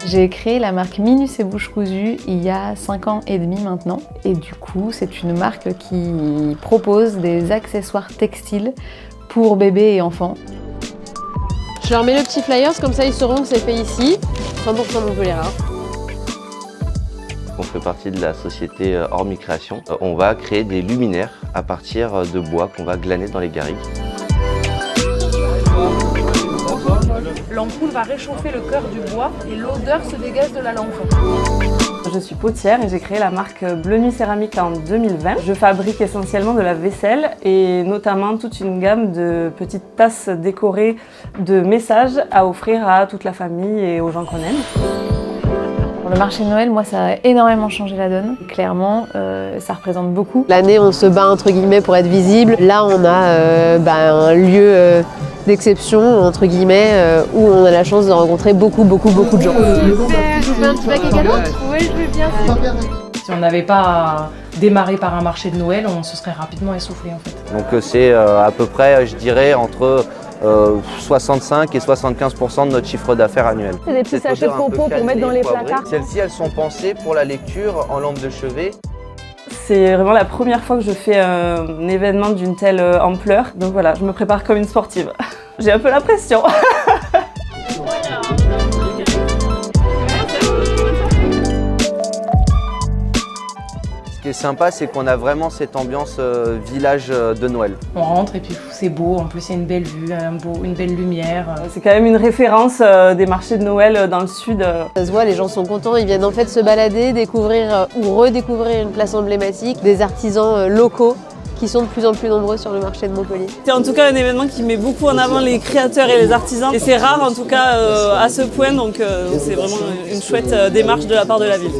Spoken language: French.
J'ai créé la marque Minus et Bouche Cousue il y a 5 ans et demi maintenant. Et du coup, c'est une marque qui propose des accessoires textiles pour bébés et enfants. Je leur mets le petit flyers, comme ça ils sauront que c'est fait ici, 100% Montpellier. On fait partie de la société Ormi Création. On va créer des luminaires à partir de bois qu'on va glaner dans les garrigues. L'ampoule va réchauffer le cœur du bois et l'odeur se dégage de la lampe. Je suis potière et j'ai créé la marque Bleu Nuit Céramique en 2020. Je fabrique essentiellement de la vaisselle et notamment toute une gamme de petites tasses décorées de messages à offrir à toute la famille et aux gens qu'on aime. Pour le marché de Noël, moi, ça a énormément changé la donne. Clairement, ça représente beaucoup. L'année, on se bat entre guillemets pour être visible. Là, on a un lieu d'exception, entre guillemets, où on a la chance de rencontrer beaucoup de gens. Je vous fais un petit paquet cadeau ? Oui, je veux bien. Si on n'avait pas démarré par un marché de Noël, on se serait rapidement essoufflé en fait. Donc c'est à peu près, je dirais, entre 65 et 75% de notre chiffre d'affaires annuel. C'est des petits sachets de compost pour mettre dans les placards. Celles-ci, elles sont pensées pour la lecture en lampe de chevet. C'est vraiment la première fois que je fais un événement d'une telle ampleur. Donc voilà, je me prépare comme une sportive. J'ai un peu la pression. Ce qui est sympa, c'est qu'on a vraiment cette ambiance village de Noël. On rentre et puis c'est beau, en plus il y a une belle vue, une belle lumière. C'est quand même une référence des marchés de Noël dans le sud. Ça se voit, les gens sont contents, ils viennent en fait se balader, découvrir ou redécouvrir une place emblématique, des artisans locaux qui sont de plus en plus nombreux sur le marché de Montpellier. C'est en tout cas un événement qui met beaucoup en avant les créateurs et les artisans. Et c'est rare en tout cas à ce point, donc c'est vraiment une chouette démarche de la part de la ville.